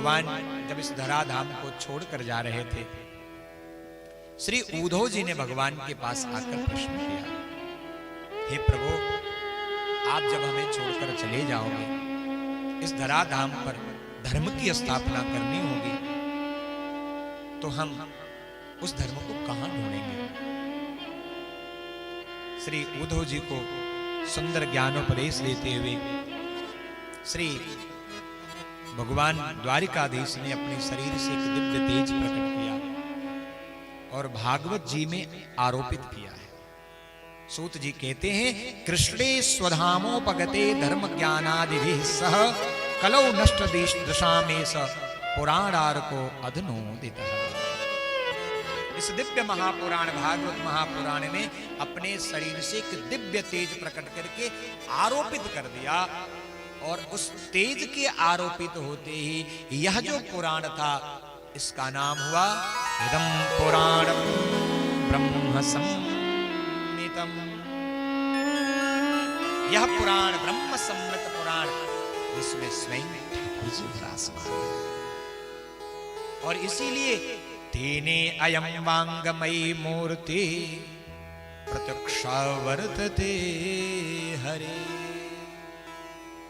भगवान जब इस धराधाम को छोड़कर जा रहे थे, श्री उद्धव जी ने भगवान के पास आकर प्रश्न किया, हे प्रभु, आप जब हमें छोड़कर चले जाओगे, इस धराधाम पर धर्म की स्थापना करनी होगी, तो हम उस धर्म को कहां ढूंढेंगे? श्री उद्धव जी को सुंदर ज्ञानोपदेश देते हुए श्री भगवान द्वारिकाधीश ने अपने शरीर से एक दिव्य तेज प्रकट किया और भागवत जी में आरोपित किया है। सूत जी कहते हैं, कृष्णे स्वधामोपगते धर्म ज्ञानादिभिः सह कलौ नष्ट दशामेश पुराणार को अधनोदितः। इस दिव्य महापुराण भागवत महापुराण में अपने शरीर से एक दिव्य तेज प्रकट करके आरोपित कर दिया, और उस तेज के आरोपित होते ही यह जो पुराण था, इसका नाम हुआ इदं पुराणं ब्रह्म संहितम। यह पुराण ब्रह्म सम्मत पुराण, जिसमें स्वयं ठाकुर जी विराजमान, और इसीलिए तेने अयं वांगमयी मूर्ति प्रत्यक्षा वर्तते हरे।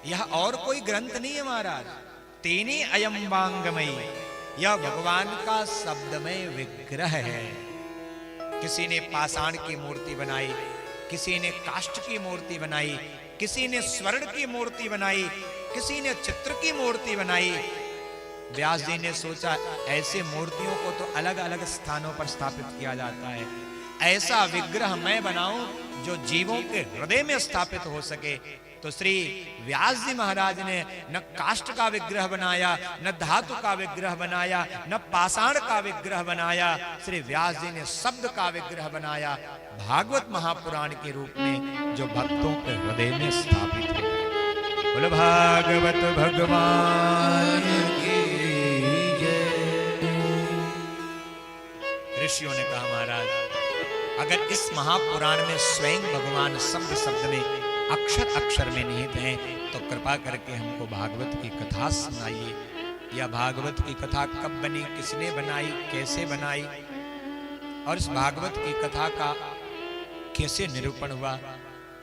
यह और कोई ग्रंथ नहीं है महाराज, तेने अयं वांगमयी, यह भगवान का शब्दमय विग्रह है। किसी ने पाषाण की मूर्ति बनाई, किसी ने काष्ठ की मूर्ति बनाई, किसी ने स्वर्ण की मूर्ति बनाई, किसी ने चित्र की मूर्ति बनाई। व्यास जी ने सोचा, ऐसे मूर्तियों को तो अलग अलग स्थानों पर स्थापित किया जाता है, ऐसा विग्रह मैं बनाऊं जो जीवों के हृदय में स्थापित हो सके। तो श्री व्यास जी महाराज ने न काष्ठ का विग्रह बनाया, न धातु का विग्रह बनाया, न पाषाण का विग्रह बनाया। श्री व्यास जी ने शब्द का विग्रह बनाया, भागवत महापुराण के रूप में, जो भक्तों के हृदय में स्थापित है। बोलो भागवत भगवान की जय। ऋषियों ने कहा, महाराज, अगर इस महापुराण में स्वयं भगवान शब्द शब्द में, अक्षर अक्षर में निहित हैं, तो कृपा करके हमको भागवत की कथा सुनाइए। यह भागवत की कथा कब बनी, किसने बनाई, कैसे बनाई, और इस भागवत की कथा का कैसे निरूपण हुआ।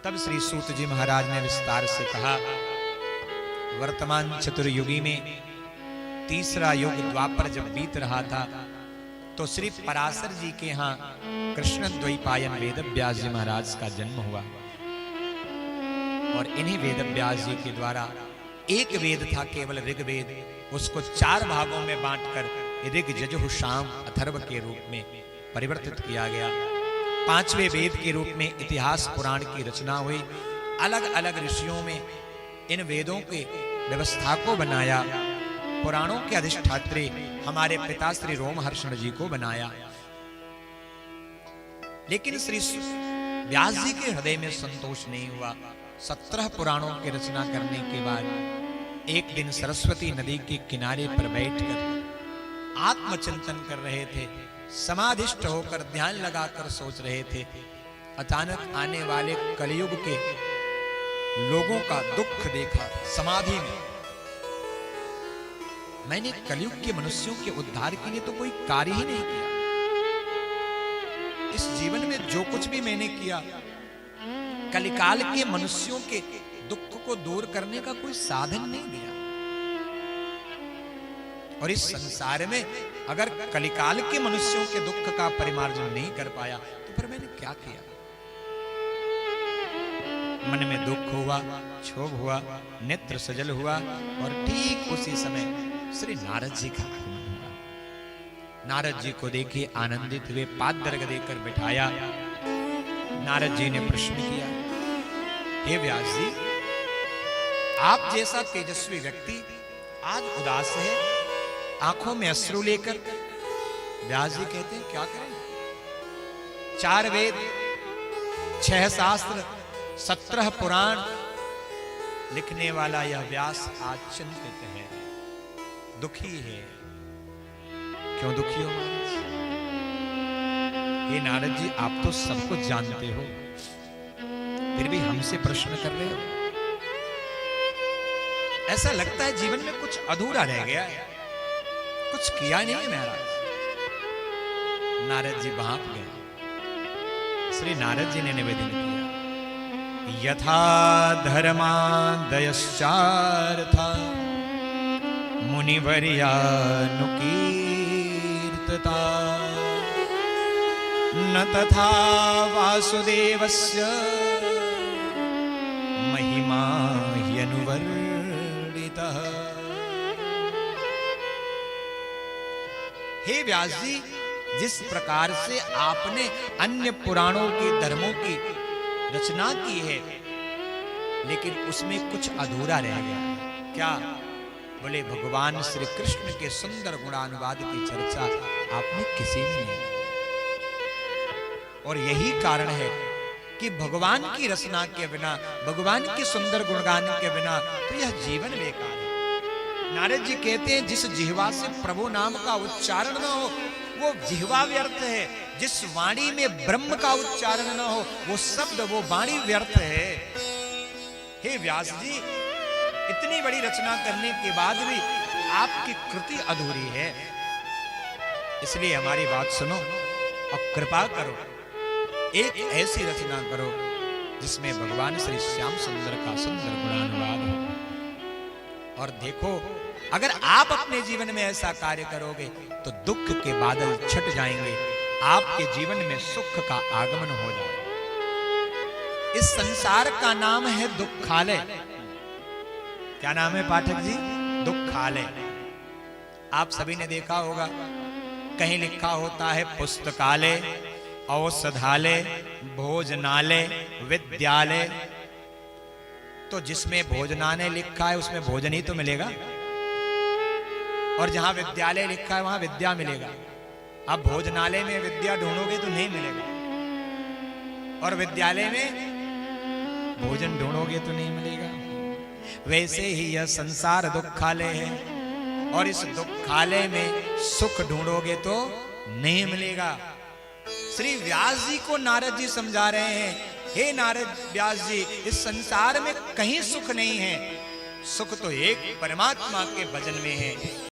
तब श्री सूत जी महाराज ने विस्तार से कहा, वर्तमान चतुर्युगी में तीसरा युग द्वापर जब बीत रहा था, तो श्री पराशर जी के यहाँ कृष्ण द्वैपायन वेद व्यास जी महाराज का जन्म हुआ, और इन्हीं वेद व्यास जी के द्वारा एक वेद था केवल ऋग्वेद, उसको 4 भागों में बांटकर ऋग यजुः साम अथर्व के रूप में परिवर्तित किया गया। 5वें वेद के रूप में इतिहास पुराण की रचना हुई। अलग अलग ऋषियों में इन वेदों के व्यवस्था को बनाया। पुराणों के अधिष्ठात्री हमारे पिता श्री रोमहर्षण जी को बनाया। लेकिन श्री व्यास जी के हृदय में संतोष नहीं हुआ। 17 पुराणों की रचना करने के बाद एक दिन सरस्वती नदी के किनारे पर बैठकर आत्मचिंतन कर रहे थे, समाधिष्ठ होकर ध्यान लगाकर सोच रहे थे। अचानक आने वाले कलयुग के लोगों का दुख देखा समाधि में। मैंने कलयुग के मनुष्यों के उद्धार के लिए तो कोई कार्य ही नहीं किया। इस जीवन में जो कुछ भी मैंने किया, कलिकाल के मनुष्यों के दुख को दूर करने का कोई साधन नहीं दिया। और इस संसार में अगर कलिकाल के मनुष्यों के दुख का परिमार्जन नहीं कर पाया, तो फिर मैंने क्या किया? मन में दुख हुआ, क्षोभ हुआ, नेत्र सजल हुआ, और ठीक उसी समय श्री नारद जी का आगमन हुआ। नारद जी को देखे आनंदित हुए, पादर्घ देकर बिठाया। नारद जी ने प्रश्न किया, हे व्यास जी, आप जैसा तेजस्वी व्यक्ति आज उदास है, आंखों में अश्रु लेकर। व्यास जी कहते हैं, क्या करें? 4 वेद, 6 शास्त्र, 17 पुराण लिखने वाला यह व्यास आज चिंतित है, दुखी है। क्यों दुखी हो महाराज? हे नारद जी, आप तो सब कुछ जानते हो, फिर भी हमसे प्रश्न कर रहे हो। ऐसा लगता है जीवन में कुछ अधूरा रह गया है। कुछ किया नहीं महाराज। नारद जी भाप गए। श्री नारद जी ने निवेदन किया, यथा धर्मादयश्चार्था मुनिवर्यानुकीर्तता न तथा वासुदेवस्य महिमा ह्यनुवर्णितः। हे व्यास जी, जिस प्रकार से आपने अन्य पुराणों के धर्मों की रचना की है, लेकिन उसमें कुछ अधूरा रह गया है। क्या? बोले भगवान श्री कृष्ण के सुंदर गुणानुवाद की चर्चा आपने किसी में नहीं की। और यही कारण है कि भगवान की रचना के बिना, भगवान के सुंदर गुणगान के बिना तो यह जीवन बेकार है। नारद जी कहते हैं, जिस जिह्वा से प्रभु नाम का उच्चारण न हो वो जिह्वा व्यर्थ है। जिस वाणी में ब्रह्म का उच्चारण न हो वो शब्द, वो वाणी व्यर्थ है। हे व्यास जी, इतनी बड़ी रचना करने के बाद भी आपकी कृति अधूरी है। इसलिए हमारी बात सुनो और कृपा करो, एक ऐसी रचना करो जिसमें भगवान श्री श्याम सुंदर का सुंदर गुणानुवाद हो। और देखो, अगर आप अपने जीवन में ऐसा कार्य करोगे तो दुख के बादल छट जाएंगे, आपके जीवन में सुख का आगमन हो जाएगा। इस संसार का नाम है दुखालय। क्या नाम है पाठक जी? दुखालय। आप सभी ने देखा होगा, कहीं लिखा होता है पुस्तकालय, औषधालय, भोजनालय, विद्यालय। तो जिसमें भोजनालय लिखा है उसमें भोजन ही तो मिलेगा, और जहां विद्यालय लिखा है वहां विद्या मिलेगा। अब भोजनालय में विद्या ढूंढोगे तो नहीं मिलेगा, और विद्यालय में भोजन ढूंढोगे तो नहीं मिलेगा। वैसे ही यह संसार दुखालय है, और इस दुखालय में सुख ढूंढोगे तो नहीं मिलेगा। श्री व्यास जी को नारद जी समझा रहे हैं, हे नारद व्यास जी, इस संसार में कहीं सुख नहीं है। सुख तो एक परमात्मा के भजन में है।